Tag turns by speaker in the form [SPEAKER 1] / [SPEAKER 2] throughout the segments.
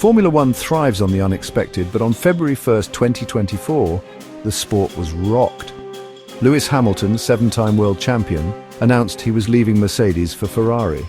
[SPEAKER 1] Formula One thrives on the unexpected, but on February 1st, 2024, the sport was rocked. Lewis Hamilton, seven-time world champion, announced he was leaving Mercedes for Ferrari.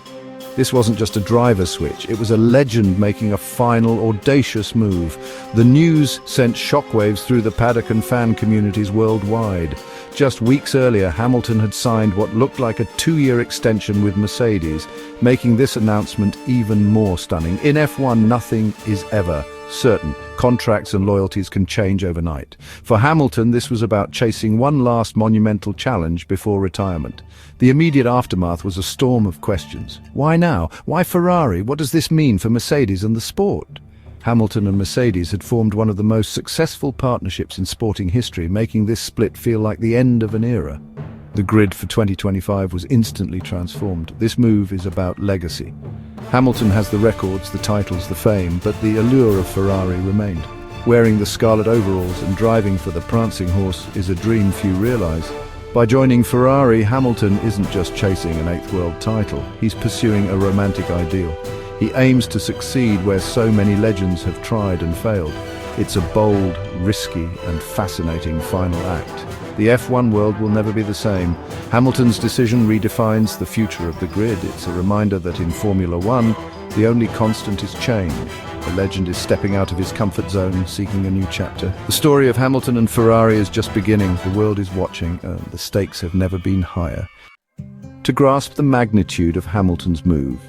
[SPEAKER 1] This wasn't just a driver switch, it was a legend making a final, audacious move. The news sent shockwaves through the paddock and fan communities worldwide. Just weeks earlier, Hamilton had signed what looked like a 2-year extension with Mercedes, making this announcement even more stunning. In F1, nothing is ever certain. Contracts and loyalties can change overnight. For Hamilton, this was about chasing one last monumental challenge before retirement. The immediate aftermath was a storm of questions. Why now? Why Ferrari? What does this mean for Mercedes and the sport? Hamilton and Mercedes had formed one of the most successful partnerships in sporting history, making this split feel like the end of an era. The grid for 2025 was instantly transformed. This move is about legacy. Hamilton has the records, the titles, the fame, but the allure of Ferrari remained. Wearing the scarlet overalls and driving for the prancing horse is a dream few realize. By joining Ferrari, Hamilton isn't just chasing an 8th world title, he's pursuing a romantic ideal. He aims to succeed where so many legends have tried and failed. It's a bold, risky, and fascinating final act. The F1 world will never be the same. Hamilton's decision redefines the future of the grid. It's a reminder that in Formula One, the only constant is change. The legend is stepping out of his comfort zone, seeking a new chapter. The story of Hamilton and Ferrari is just beginning. The world is watching, and the stakes have never been higher. To grasp the magnitude of Hamilton's move,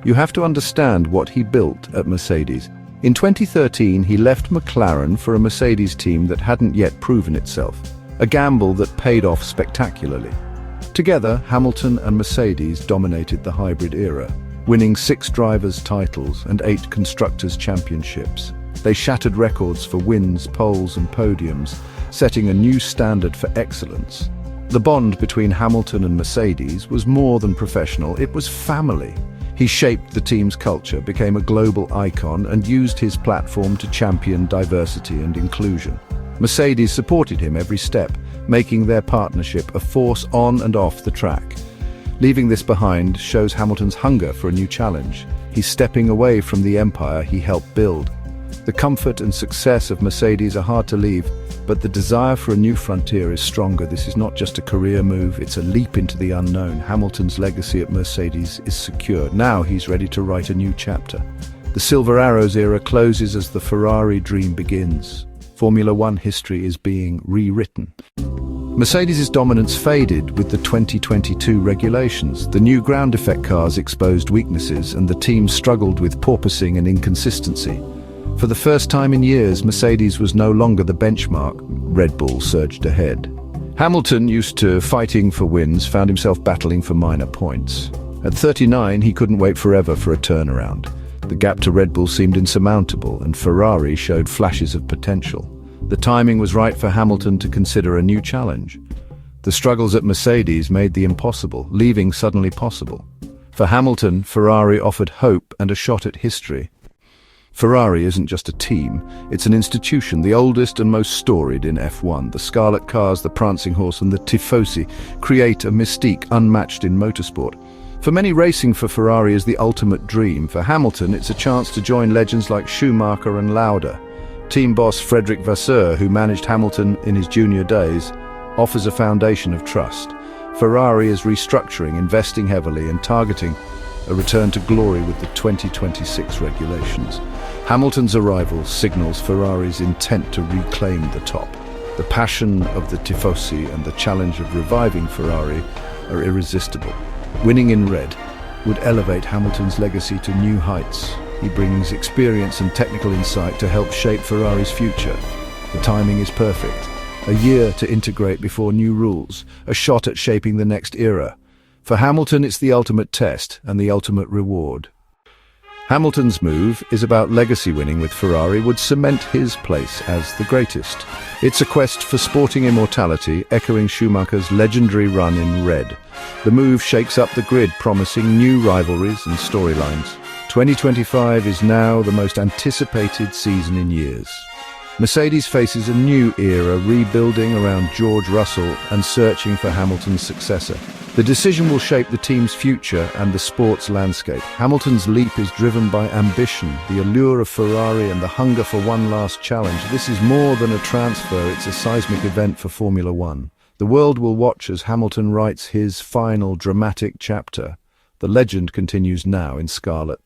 [SPEAKER 1] you have to understand what he built at Mercedes. In 2013, he left McLaren for a Mercedes team that hadn't yet proven itself. A gamble that paid off spectacularly. Together, Hamilton and Mercedes dominated the hybrid era, winning 6 drivers' titles and 8 constructors' championships. They shattered records for wins, poles, and podiums, setting a new standard for excellence. The bond between Hamilton and Mercedes was more than professional, it was family. He shaped the team's culture, became a global icon, and used his platform to champion diversity and inclusion. Mercedes supported him every step, making their partnership a force on and off the track. Leaving this behind shows Hamilton's hunger for a new challenge. He's stepping away from the empire he helped build. The comfort and success of Mercedes are hard to leave, but the desire for a new frontier is stronger. This is not just a career move, it's a leap into the unknown. Hamilton's legacy at Mercedes is secure. Now he's ready to write a new chapter. The Silver Arrows era closes as the Ferrari dream begins. Formula One history is being rewritten. Mercedes' dominance faded with the 2022 regulations. The new ground effect cars exposed weaknesses, and the team struggled with porpoising and inconsistency. For the first time in years, Mercedes was no longer the benchmark. Red Bull surged ahead. Hamilton, used to fighting for wins, found himself battling for minor points. At 39, he couldn't wait forever for a turnaround. The gap to Red Bull seemed insurmountable, and Ferrari showed flashes of potential. The timing was right for Hamilton to consider a new challenge. The struggles at Mercedes made the impossible, leaving suddenly possible. For Hamilton, Ferrari offered hope and a shot at history. Ferrari isn't just a team, it's an institution, the oldest and most storied in F1. The scarlet cars, the prancing horse, and the tifosi create a mystique unmatched in motorsport. For many, racing for Ferrari is the ultimate dream. For Hamilton, it's a chance to join legends like Schumacher and Lauda. Team boss Frederick Vasseur, who managed Hamilton in his junior days, offers a foundation of trust. Ferrari is restructuring, investing heavily, and targeting a return to glory with the 2026 regulations. Hamilton's arrival signals Ferrari's intent to reclaim the top. The passion of the tifosi and the challenge of reviving Ferrari are irresistible. Winning in red would elevate Hamilton's legacy to new heights. He brings experience and technical insight to help shape Ferrari's future. The timing is perfect. A year to integrate before new rules, a shot at shaping the next era. For Hamilton, it's the ultimate test and the ultimate reward. Hamilton's move is about legacy. Winning with Ferrari would cement his place as the greatest. It's a quest for sporting immortality, echoing Schumacher's legendary run in red. The move shakes up the grid, promising new rivalries and storylines. 2025 is now the most anticipated season in years. Mercedes faces a new era, rebuilding around George Russell and searching for Hamilton's successor. The decision will shape the team's future and the sport's landscape. Hamilton's leap is driven by ambition, the allure of Ferrari and the hunger for one last challenge. This is more than a transfer, it's a seismic event for Formula One. The world will watch as Hamilton writes his final dramatic chapter. The legend continues now in Scarlet.